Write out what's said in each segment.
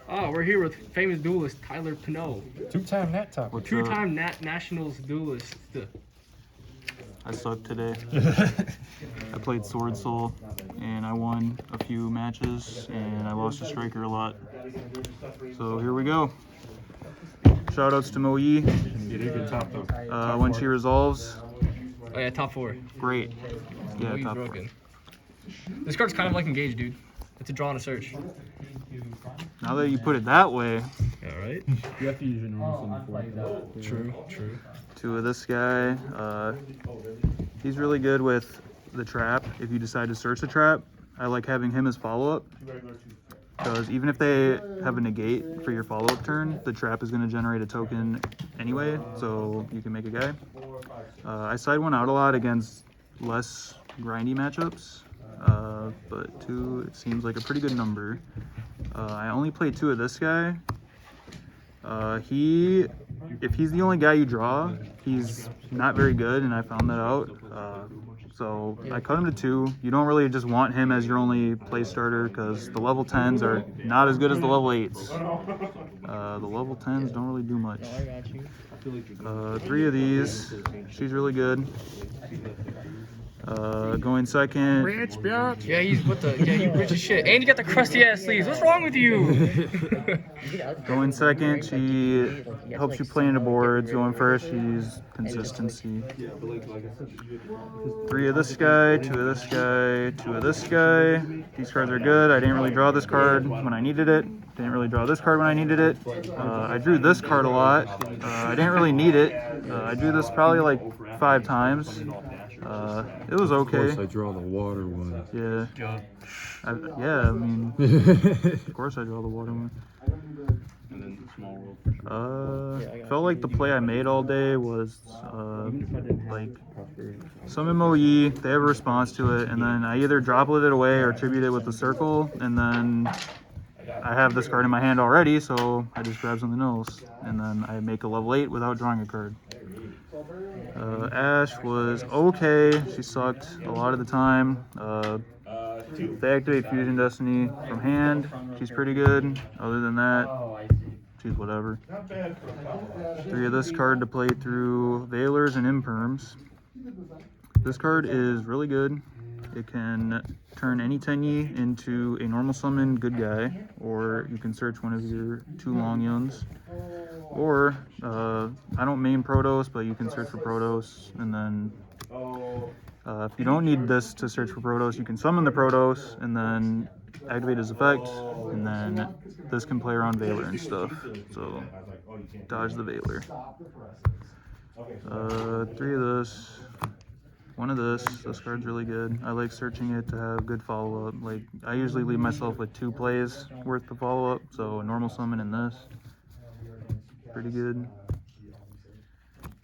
Oh, we're here with famous duelist Tyler Pinnow. Two-time Nat Top. Two-time Nationals duelist. I sucked today. I played Swordsoul and I won a few matches and I lost to Striker a lot. So here we go. Shoutouts to Mo Yi. When she resolves. Oh yeah, top 4. Great. Yeah, Moyi's top 4. broken. This card's kind of like Engage, dude. It's a draw and a search. Now that you put it that way. All right. You have to use your normal before. True, true. 2 of this guy. He's really good with the trap. If you decide to search the trap, I like having him as follow-up. Because even if they have a negate for your follow-up turn, the trap is going to generate a token anyway, so you can make a guy. I side one out a lot against less grindy matchups, but 2, it seems like a pretty good number. I only play 2 of this guy. If he's the only guy you draw, he's not very good, and I found that out. So I cut him to 2. You don't really just want him as your only play starter because the level 10s are not as good as the level 8s. The level 10s don't really do much. 3 of these. She's really good. Going second. Rich, bitch. Yeah, you rich as shit. And you got the crusty ass sleeves. What's wrong with you? Going second, she helps you play into boards. Going first, she's consistency. 3 of this guy, 2 of this guy, 2 of this guy. These cards are good. I didn't really draw this card when I needed it. Didn't really draw this card when I needed it. I drew this card a lot. I didn't really need it. I drew this probably like 5 times. It was okay. Of course I draw the water one. Yeah. I mean, of course I draw the water one. Felt like the play I made all day was like summon Mo Yi, they have a response to it, and then I either droplet it away or tribute it with the circle, and then I have this card in my hand already, so I just grab something else, and then I make a level 8 without drawing a card. Ash was okay. She sucked a lot of the time. They activate Fusion Destiny from hand. She's pretty good. Other than that, she's whatever. 3 of this card to play through Veilers and Imperms. This card is really good. It can turn any Tenyi into a normal summon good guy, or you can search one of your 2 long yuns. Or, I don't main Protos, but you can search for Protos, and then if you don't need this to search for Protos, you can summon the Protos, and then activate his effect, and then this can play around Veiler and stuff, so dodge the Veiler. 3 of this. 1 of this card's really good. I like searching it to have good follow-up. Like, I usually leave myself with 2 plays worth of follow-up, so a normal summon and this. Pretty good.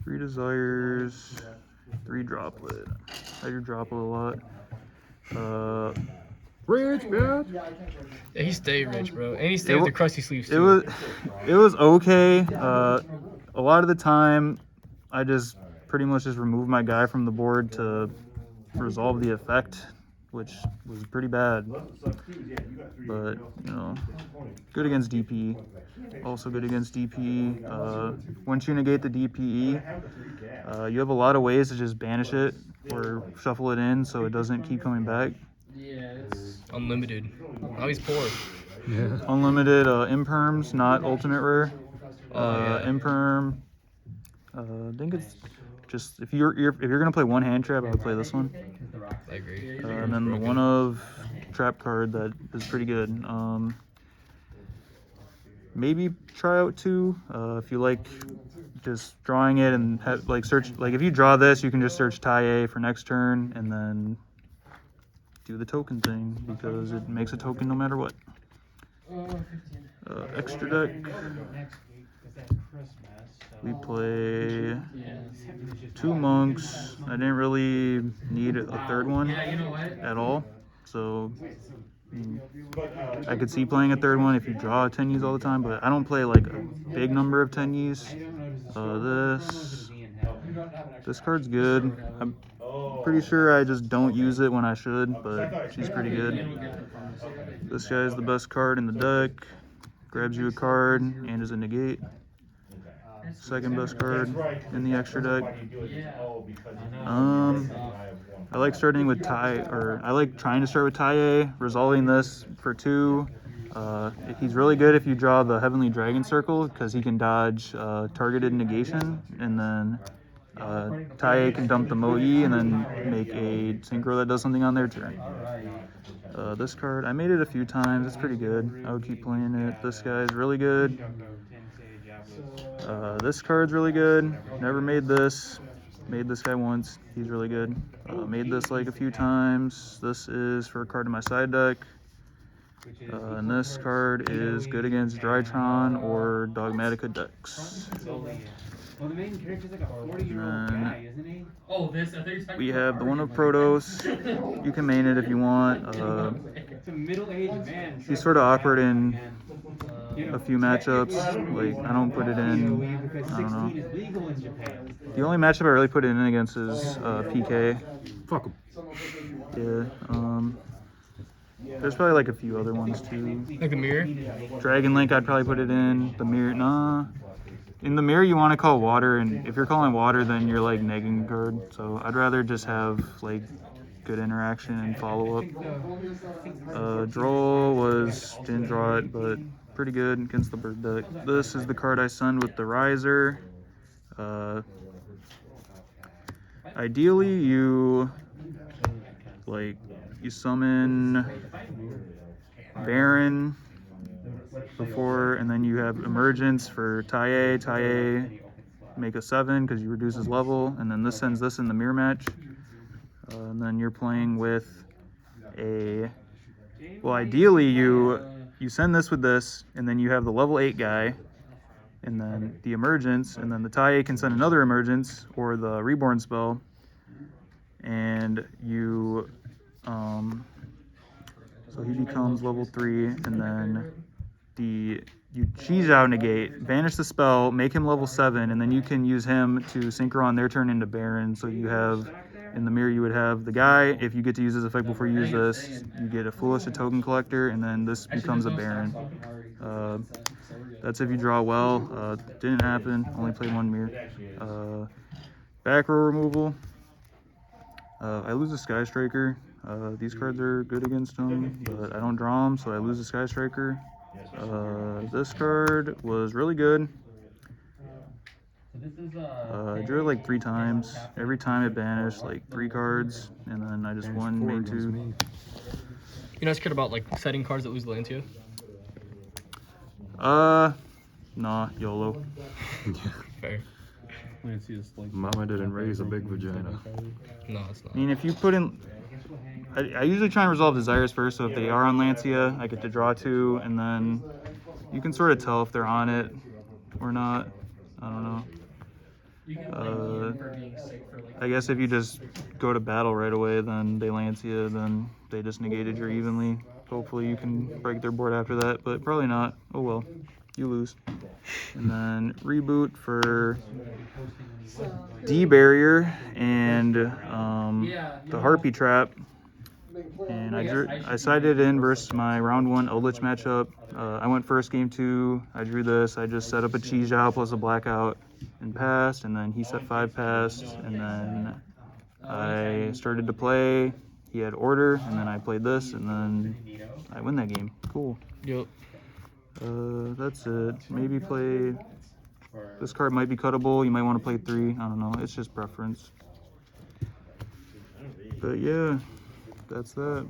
3 desires, 3 droplet. I do droplet a lot. Rich, bitch. Yeah, he stayed rich, bro. And he stayed with the crusty sleeves too. It was okay. A lot of the time, I just pretty much just remove my guy from the board to resolve the effect, which was pretty bad. But, you know, good against DP. Also good against DP. Once you negate the DPE, you have a lot of ways to just banish it or shuffle it in so it doesn't keep coming back. Yeah, it's unlimited. Oh, he's poor. Yeah. Unlimited imperms, not ultimate rare. Imperm. I think it's just if you're gonna play 1 hand trap, I would play this one. I agree. And then the 1 of trap card that is pretty good. Maybe try out 2 if you like just drawing it and search. Like if you draw this, you can just search tie A for next turn and then do the token thing because it makes a token no matter what. Extra deck. We play 2 monks. I didn't really need a 3rd one at all, so I could see playing a 3rd one if you draw 10Ys all the time, but I don't play like a big number of 10Ys. This card's good. I'm pretty sure I just don't use it when I should, but she's pretty good. This guy's the best card in the deck. grabs you a card and is a negate. Second best card in the extra deck. I like starting with I like trying to start with Taie, resolving this for 2. He's really good if you draw the Heavenly Dragon Circle because he can dodge targeted negation, and then Taie can dump the Mo-E and then make a synchro that does something on their turn. This card, I made it a few times, it's pretty good. I would keep playing it. This guy's really good. This card's really good. Never made this. Made this guy once. He's really good. Made this like a few times. This is for a card in my side deck. And this card is good against Drytron or Dogmatica decks. Well, the main character's like a 40-year-old guy, isn't he? Oh, this. I think you're We have the one of Protos. You can main it if you want. It's a middle-aged man. He's sort of awkward in a few matchups. Like, I don't put it in. I don't know. Is legal in Japan. The only matchup I really put it in against is PK. Fuck him. Yeah. There's probably like a few other ones too. like the mirror. Dragon Link, I'd probably put it in. The mirror, nah. In the mirror, you want to call water, and if you're calling water, then you're like negging a card. So I'd rather just have like good interaction and follow up. Droll didn't draw it, but pretty good against the bird deck. This is the card I sunned with the Riser. Ideally, you summon Baron before, and then you have Emergence for Taie. Taie make a 7 because you reduce his level, and then this sends this in the mirror match. And then you're playing with ideally you send this with this, and then you have the level 8 guy, and then the Emergence, and then the Taie can send another Emergence or the Reborn spell, and you so he becomes level 3, and then you cheese out negate, vanish the spell, make him level 7, and then you can use him to synchro on their turn into Baron. So you have, in the mirror, you would have the guy. If you get to use his effect before you use this, you get a Foolish, a Token Collector, and then this becomes a Baron. That's if you draw well. Didn't happen, only played 1 mirror. Back row removal. I lose a Sky Striker. These cards are good against him, but I don't draw them, so I lose a Sky Striker. This card was really good. I drew it like 3 times. Every time it banished like 3 cards, and then I just won main 2. You know, scared about like setting cards that lose land to you? Nah, YOLO. Fair. Mama didn't raise a big vagina. No, it's not. I mean, if you put in... I usually try and resolve desires first, so if they are on Lancia, I get to draw 2, and then you can sort of tell if they're on it or not. I don't know. I guess if you just go to battle right away, then they Lancia, then they just negated your evenly. Hopefully you can break their board after that, but probably not. Oh well, you lose. And then reboot for D-Barrier and the Harpy Trap. And I sided in versus my round 1 Eldritch matchup. I went first game 2. I drew this. I just set up a Cheese Jow plus a Blackout and passed. And then he set 5 passed. And then I started to play. He had Order. And then I played this. And then I win that game. Cool. Yep. That's it. Maybe play... This card might be cuttable. You might want to play 3. I don't know. It's just preference. But yeah. That's that.